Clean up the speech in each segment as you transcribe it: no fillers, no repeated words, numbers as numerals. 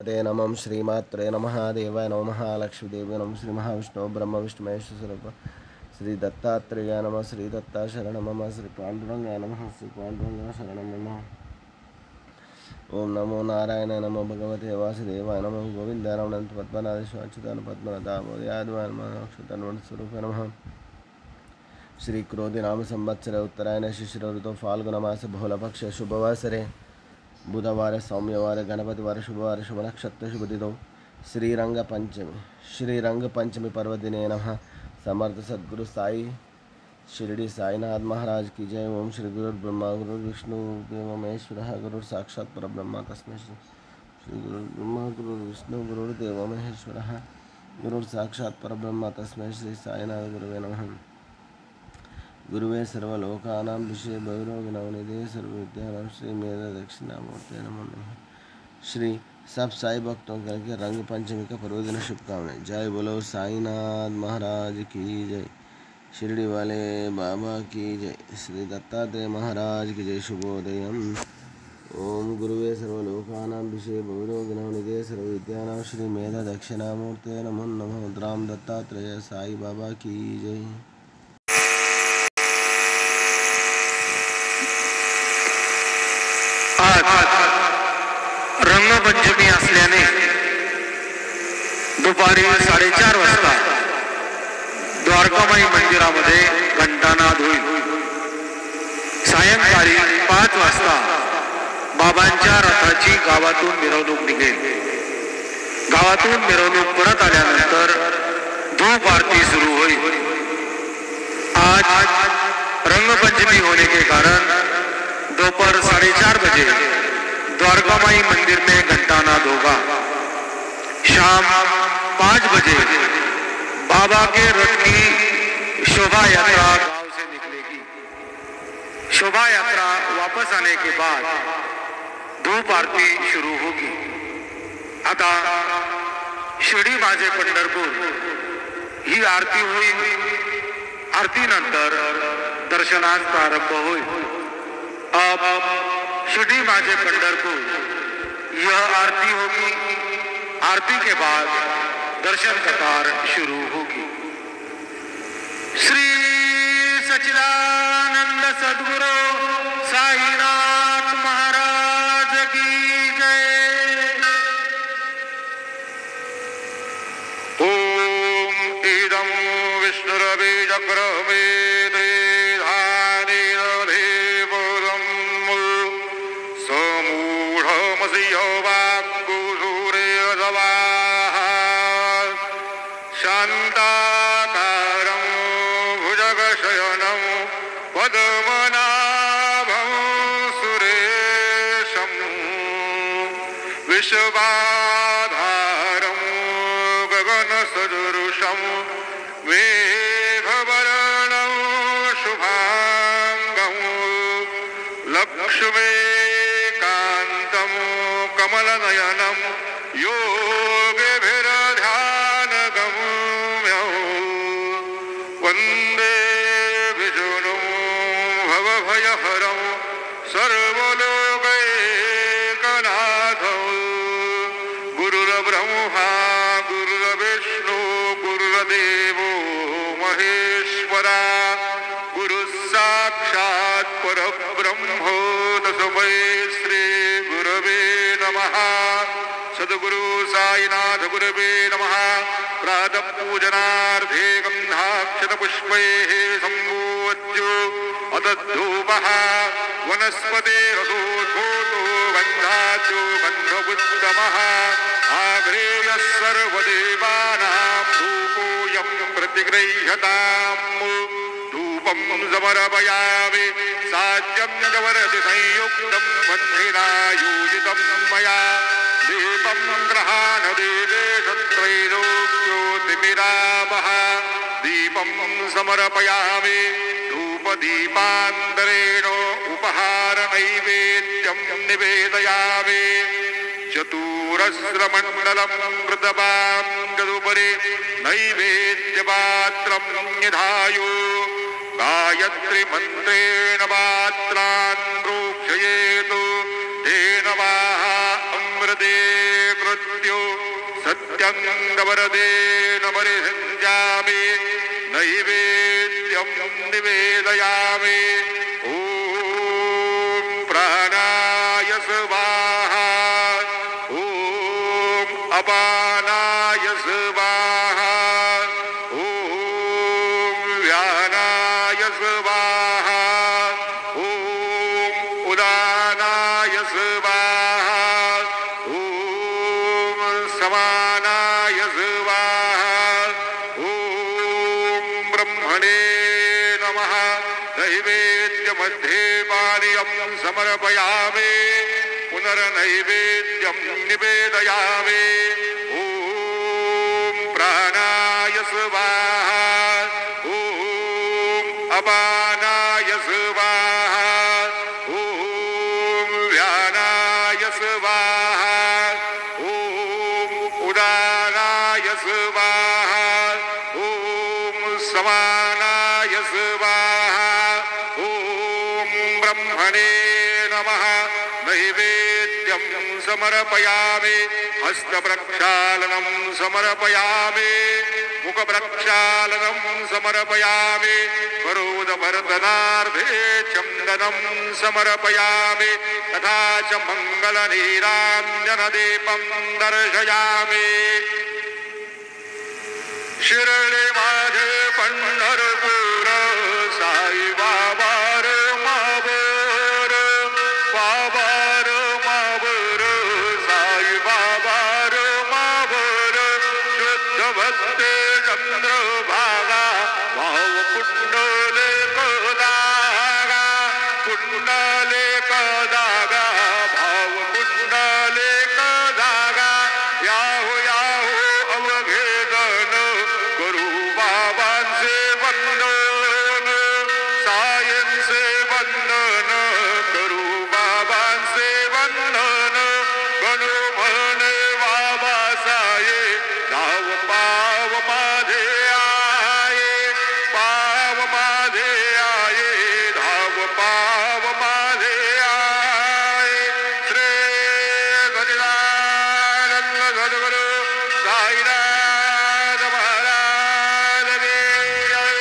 ते नमः श्रीमात्रे नमः देवाय नमः लक्ष्मीदेवी नमः श्री महाविष्णु ब्रह्म विष्णु महेश स्वरूप श्री दत्तात्रेय नमः श्री दत्ता शरण मम श्री पांडुरंगाय नमः श्री पांडुरंग शरण मम ओम नमो नारायण नमो भगवते वासुदेवाय नमः गोविंदाय नमः अनंत पद्मनाभेश्वर अच्युतान पद्मनाभाय नमः स्वरूप नमः श्री क्रोधि नाम संवत्सर उत्तरायण शिशिर ऋतु फाल्गुन मास बहुलपक्ष शुभवासरे बुधवार सौम्यवार गणपतिवार शुभवार शुभ नक्षत्र शुभ तिथौ श्रीरंग पंचमी पर्वदिने नमः। समर्थ सद्गुरु साई शिरडी साईनाथ महाराज की जय। ओम श्री गुरु ब्रह्मा गुरु विष्णु देव महेश्वर गुरु साक्षात् परब्रह्म तस्मै श्री गुरु ब्रह्मा गुरु विष्णु गुरुदेव महेश्वर गुरु साक्षात् परब्रह्म तस्मै श्री साईनाथ गुरुवे नमः। गुरुवे सर्वलोकानां विषये भैरवनिधे सर्वविद्यानां श्री मेधा दक्षिणामूर्ति नमो नमः। श्री सब साई भक्तों के रंग पंचमी का पर्वदिन शुभकामनाएं। जय बोलो साईनाथ महाराज की जय। शिरडी वाले बाबा की जय। श्री दत्तात्रेय महाराज की जय। शुभोदयम। ओम गुरुवे सर्वलोकानां विषये भैरवनिधे सर्वविद्यानां श्री मेधा दक्षिणामूर्ति नमो नमः। राम दत्तात्रेय साई बाबा की जय। रंगपंचमी असल्याने दुपारी 4:30 वाजता द्वारकामाई मंदिरामध्ये घंटानाद होईल। सायंकाळी 5 वाजता बाबांच्या रथाची गावातून मिरवणूक निघेल। गावातून मिरवणूक परत आल्यानंतर धूप आरती सुरू होईल। आज रंगपंचमी होने के कारण दोपहर 4:30 बजे द्वारकामाई मंदिर में घंटानाद होगा। शाम 5 बजे बाबा के रथ की शोभा यात्रा गांव से निकलेगी। शोभा यात्रा वापस आने के बाद धूप आरती शुरू होगी। आता शिर्डी माझे पंढरपूर ही आरती होईल। आरती नंतर दर्शनास प्रारंभ होईल। अब शिर्डी माझे पंढरपुर यह आरती होगी। आरती के बाद दर्शन कतार शुरू होगी। श्री सच्चिदानंद सद्गुरु साईनाथ महाराज की जय। ओम इदं विष्णुरबीजक्रमे शांताकारं भुजगशयनं पद्मनाभं सुरेशं विश्वाधारं गगनसदृशं मेघवर्णं शुभांगं लक्ष्मीकान्तं कमलनयनं योगभिर्ध्यानगम्यं वन्दे विष्णुं भवभयहरं सर्वलोकैकनाथं। गुरुर्ब्रह्मा गुरुर्विष्णु गुरुर्देवो महेश्वरा गुरुः साक्षात् परब्रह्म तस्मै श्री गुरवे नमः। सद्गुरु साईनाथ गुरवे नमः। प्रातः पूजनार्थे गन्धाक्षत पुष्पैः सम्पूज्यो अतद्धूपः वनस्पते रसोद्भूतो गन्धाद्यो गन्धपुत्तमः आग्रेयः सर्वदेवानां धूपोऽयं प्रतिगृह्यताम्। धूपं समर्पयामि साज्यं जवरति संयुक्तं बन्धिना योजितं मया दीपं ग्रहाणदेवे त्रैलोक्योतिमिरामः। दीपं समर्पयामि धूपदीपान्तरेण उपहारनैवेद्यं निवेदयामि। चतुरस्रमण्डलं कृतवां तदुपरि नैवेद्यपात्रं निधायो गायत्री मन्त्रेण पात्रान् प्रोक्षयेतु तेन वा अमृते कृत्वा मृत्यु सत्यंगवरदेन परिसंजामि नैवेद्यं निवेदयामि ॐ प्राणाय स्वाहा ॐ अपानाय स्वाहा ॐ व्यानाय स्वाहा ॐ उदानाय स्वाहा ॐ समानाय स्वाहा ॐ ब्रह्मणे नमः नैवेद्यमध्ये पानीयं समर्पयामि पुनर्नैवेद्यं निवेदयामि ॐ प्राणाय स्वाहा ॐ अपानाय स्वाहा ॐ व्यानाय स्वाहा ॐ उदानाय स्वाहा ॐ समानाय स्वाहा ॐ ब्रह्मणे नमः नैवेद्यं समर्पयामि हस्तप्रक्षालनं समर्पयामि मुखप्रक्षालनं समर्पयामि करोदवर्धनार्थे चन्दनं समर्पयामि तथा च मङ्गलनीराञ्जनदीपं दर्शयामि शिरडे माझे पंढरपूर साई बाबार मावर बाबार मावर साई बाबार मावर शुद्ध भक्ते चंद्रभागा भाव कुंडले कदागा कुंडले कदागा भाव कुंडले कदागा याहो याहो अवघेदन करू बाबांचे वंदन सायंचे वंदन करू बाबांचे वंदन गणू म्हणे बाबा साये धाव पाव माझे आये पाव माझे आये धाव पाव माझे आये श्री गजानन सद्गुरु साईनाथ महाराज की जय.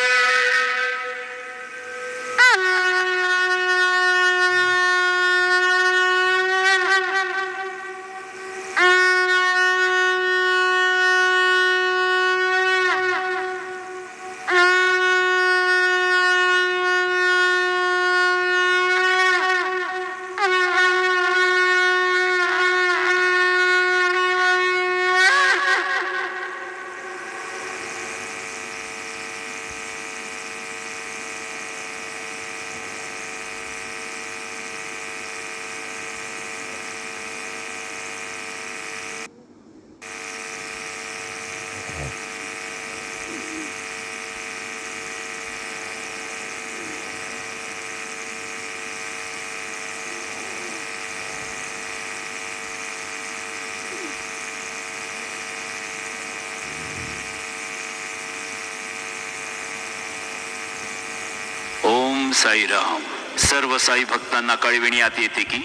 ओम साईराम. सर्व साई भक्तांना कळविण्यात येते की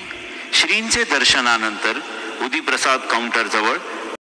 श्रींचे दर्शनानंतर उदी प्रसाद काउंटर जवळ